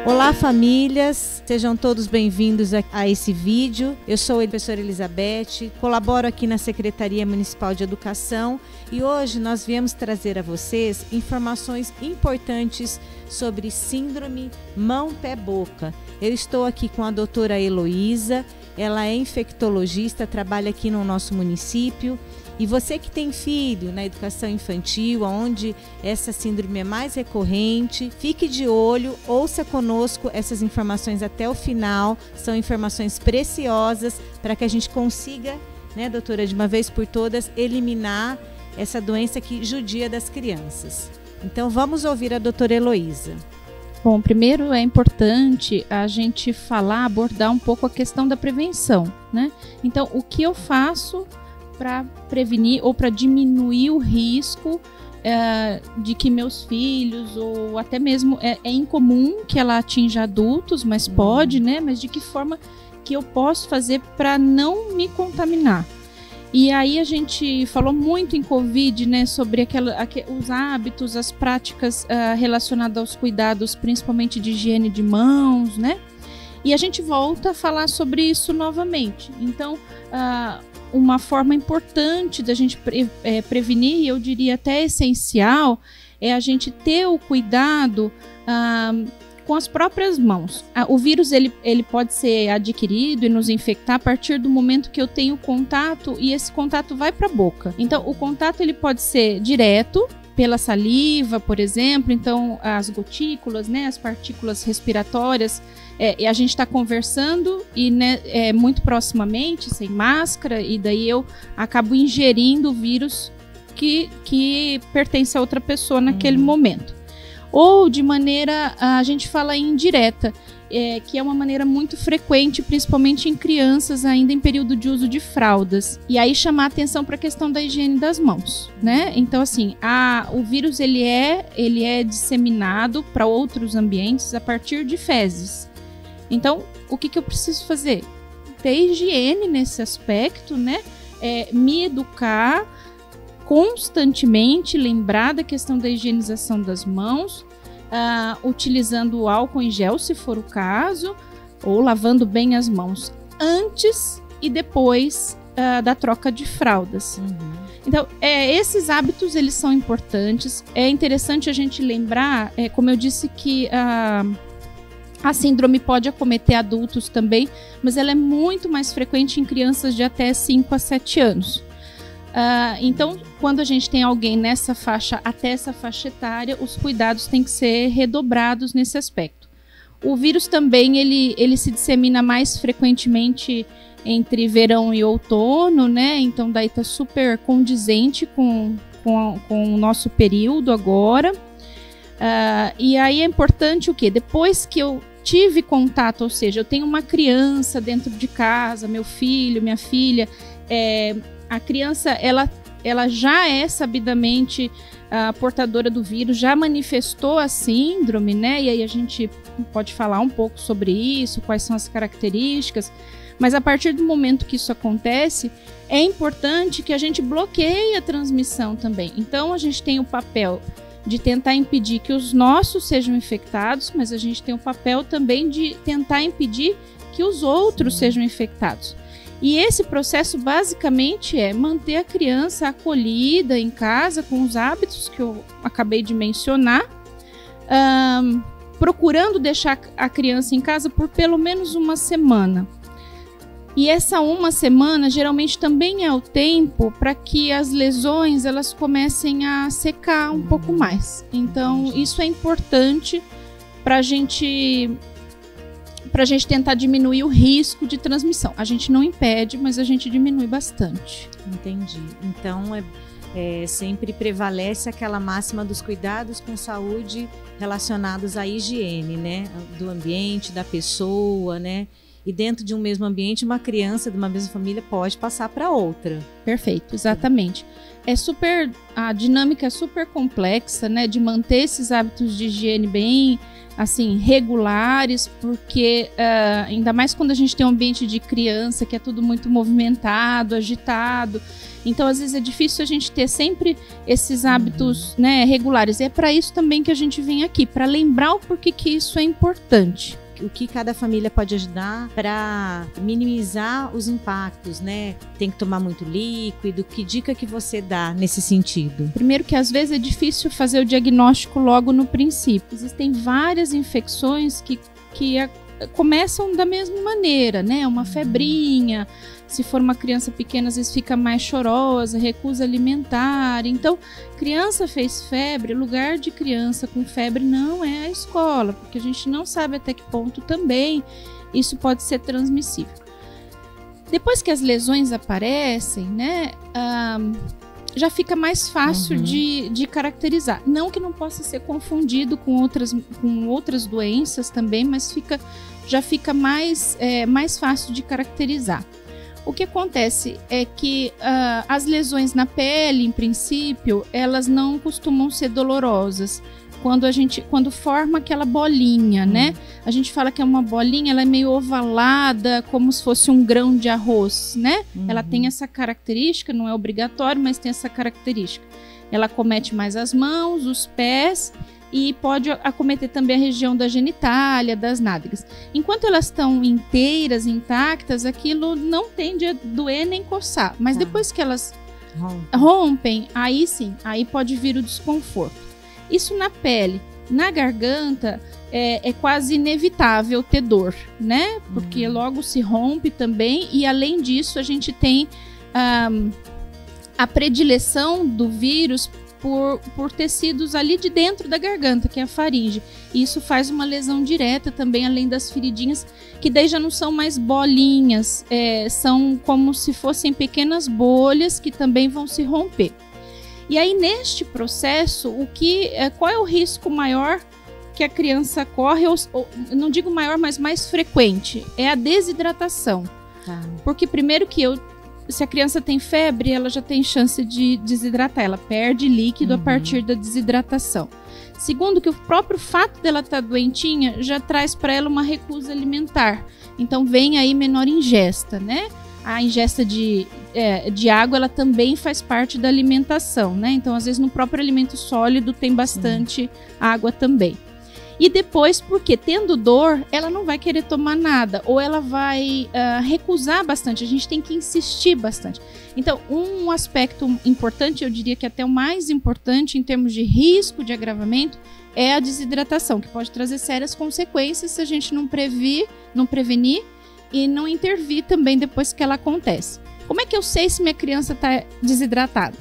Olá, famílias, sejam todos bem-vindos a esse vídeo. Eu sou a professora Elizabeth, colaboro aqui na Secretaria Municipal de Educação e hoje nós viemos trazer a vocês informações importantes sobre síndrome mão-pé-boca. Eu estou aqui com a doutora Heloísa, ela é infectologista, trabalha aqui no nosso município. E você que tem filho na educação infantil, onde essa síndrome é mais recorrente, fique de olho, ouça conosco essas informações até o final. São informações preciosas para que a gente consiga, né, doutora, de uma vez por todas, eliminar essa doença que judia das crianças. Então vamos ouvir a doutora Heloísa. Bom, primeiro é importante a gente abordar um pouco a questão da prevenção, né? Então, o que eu faço para prevenir ou para diminuir o risco de que meus filhos, ou até mesmo é incomum que ela atinja adultos, mas pode, né? Mas de que forma que eu posso fazer para não me contaminar? E aí a gente falou muito em Covid, né? Sobre os hábitos, as práticas relacionadas aos cuidados, principalmente de higiene de mãos, né? E a gente volta a falar sobre isso novamente. Então, uma forma importante da gente prevenir, eu diria até essencial, é a gente ter o cuidado com as próprias mãos. O vírus ele pode ser adquirido e nos infectar a partir do momento que eu tenho contato e esse contato vai para a boca. Então, o contato ele pode ser direto, pela saliva, por exemplo, então as gotículas, né, as partículas respiratórias, e a gente está conversando e né, muito proximamente, sem máscara, e daí eu acabo ingerindo o vírus que pertence a outra pessoa naquele momento. Ou de maneira, a gente fala indireta, que é uma maneira muito frequente, principalmente em crianças ainda em período de uso de fraldas. E aí chamar a atenção para a questão da higiene das mãos, né? Então assim, o vírus ele é disseminado para outros ambientes a partir de fezes. Então, o que eu preciso fazer? Ter higiene nesse aspecto, né? Me educar constantemente, lembrar da questão da higienização das mãos, utilizando o álcool em gel, se for o caso, ou lavando bem as mãos antes e depois da troca de fraldas. Então, esses hábitos, eles são importantes. É interessante a gente lembrar, como eu disse, que a síndrome pode acometer adultos também, mas ela é muito mais frequente em crianças de até 5 a 7 anos. Então, quando a gente tem alguém nessa faixa, até essa faixa etária, os cuidados têm que ser redobrados nesse aspecto. O vírus também, ele se dissemina mais frequentemente entre verão e outono, né? Então, daí tá super condizente com o nosso período agora. E aí é importante o quê? Depois que eu tive contato, ou seja, eu tenho uma criança dentro de casa, meu filho, minha filha, a criança, ela já é sabidamente portadora do vírus, já manifestou a síndrome, né? E aí a gente pode falar um pouco sobre isso, quais são as características, mas a partir do momento que isso acontece, é importante que a gente bloqueie a transmissão também. Então, a gente tem o papel de tentar impedir que os nossos sejam infectados, mas a gente tem o papel também de tentar impedir que os outros sejam infectados. E esse processo basicamente é manter a criança acolhida em casa com os hábitos que eu acabei de mencionar, procurando deixar a criança em casa por pelo menos uma semana. E essa uma semana geralmente também é o tempo para que as lesões elas comecem a secar um pouco mais. Então isso é importante para a gente tentar diminuir o risco de transmissão. A gente não impede, mas a gente diminui bastante. Entendi. Então, sempre prevalece aquela máxima dos cuidados com saúde relacionados à higiene, né? Do ambiente, da pessoa, né? e dentro de um mesmo ambiente, uma criança de uma mesma família pode passar para outra. Perfeito, exatamente. A dinâmica é super complexa, né, de manter esses hábitos de higiene bem, assim, regulares, porque ainda mais quando a gente tem um ambiente de criança, que é tudo muito movimentado, agitado, então às vezes é difícil a gente ter sempre esses hábitos, né, regulares. E é para isso também que a gente vem aqui, para lembrar o porquê que isso é importante. O que cada família pode ajudar para minimizar os impactos, né? Tem que tomar muito líquido. Que dica que você dá nesse sentido? Primeiro que às vezes é difícil fazer o diagnóstico logo no princípio. Existem várias infecções que começam da mesma maneira, né? Uma febrinha, se for uma criança pequena, às vezes fica mais chorosa, recusa alimentar. Então, criança fez febre, lugar de criança com febre não é a escola, porque a gente não sabe até que ponto também isso pode ser transmissível. Depois que as lesões aparecem, né? Já fica mais fácil de caracterizar. Não que não possa ser confundido com outras doenças também, mas já fica mais fácil de caracterizar. O que acontece é que as lesões na pele, em princípio, elas não costumam ser dolorosas. Quando forma aquela bolinha, né? A gente fala que é uma bolinha, ela é meio ovalada, como se fosse um grão de arroz, né? Ela tem essa característica, não é obrigatório, mas tem essa característica. Ela acomete mais as mãos, os pés e pode acometer também a região da genitália, das nádegas. Enquanto elas estão inteiras, intactas, aquilo não tende a doer nem coçar. Mas depois que elas rompem, aí sim, aí pode vir o desconforto. Isso na pele. Na garganta é quase inevitável ter dor, né? Porque logo se rompe também e além disso a gente tem a predileção do vírus por tecidos ali de dentro da garganta, que é a faringe. E isso faz uma lesão direta também, além das feridinhas, que daí já não são mais bolinhas, são como se fossem pequenas bolhas que também vão se romper. E aí, neste processo, qual é o risco maior que a criança corre? Não digo maior, mas mais frequente. É a desidratação. Porque primeiro se a criança tem febre, ela já tem chance de desidratar. Ela perde líquido a partir da desidratação. Segundo, que o próprio fato dela estar doentinha já traz para ela uma recusa alimentar. Então, vem aí menor ingesta, né? A ingesta de água, ela também faz parte da alimentação, né? Então, às vezes, no próprio alimento sólido tem bastante água também. E depois, porque tendo dor, ela não vai querer tomar nada, ou ela vai recusar bastante, a gente tem que insistir bastante. Então, um aspecto importante, eu diria que até o mais importante em termos de risco de agravamento, é a desidratação, que pode trazer sérias consequências se a gente não prevenir, e não intervir também depois que ela acontece. Como é que eu sei se minha criança está desidratada?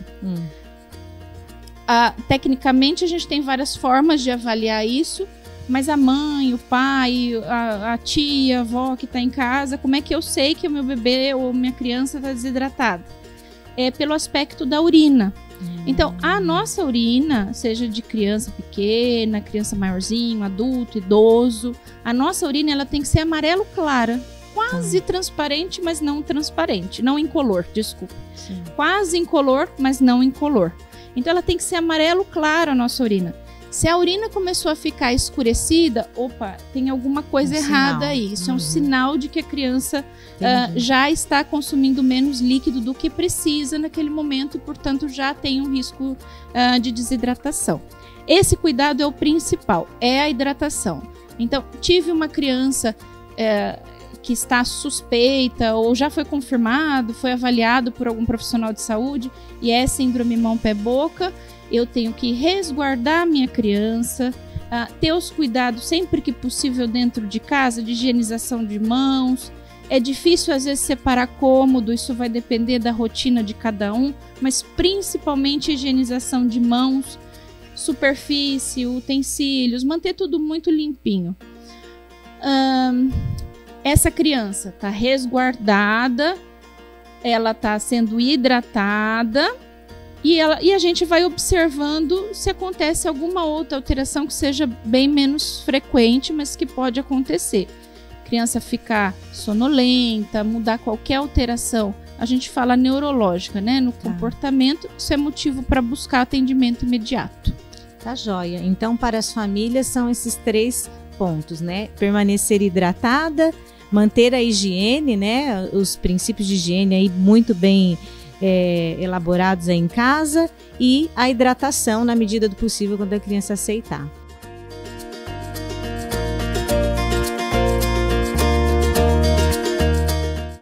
Tecnicamente, a gente tem várias formas de avaliar isso, mas a mãe, o pai, a tia, a avó que está em casa, como é que eu sei que o meu bebê ou minha criança está desidratada? É pelo aspecto da urina. Então, a nossa urina, seja de criança pequena, criança maiorzinho, adulto, idoso, a nossa urina ela tem que ser amarelo clara. Quase transparente, mas não transparente. Não incolor, desculpa. Sim. Quase incolor, mas não incolor. Então ela tem que ser amarelo claro, a nossa urina. Se a urina começou a ficar escurecida, opa, tem alguma coisa errada aí. Isso é um sinal de que a criança já está consumindo menos líquido do que precisa naquele momento, portanto já tem um risco de desidratação. Esse cuidado é o principal, é a hidratação. Então, tive uma criança que está suspeita ou já foi confirmado, foi avaliado por algum profissional de saúde e é síndrome mão-pé-boca, eu tenho que resguardar a minha criança, ter os cuidados sempre que possível dentro de casa, de higienização de mãos. É difícil às vezes separar cômodo, isso vai depender da rotina de cada um, mas principalmente higienização de mãos, superfície, utensílios, manter tudo muito limpinho. Essa criança está resguardada, ela está sendo hidratada e a gente vai observando se acontece alguma outra alteração que seja bem menos frequente, mas que pode acontecer. criança ficar sonolenta, mudar qualquer alteração, a gente fala neurológica, né? No comportamento, isso é motivo para buscar atendimento imediato. Tá joia. Então, para as famílias são esses 3 pontos, né? Permanecer hidratada, manter a higiene, né? Os princípios de higiene aí muito bem elaborados aí em casa, e a hidratação na medida do possível quando a criança aceitar.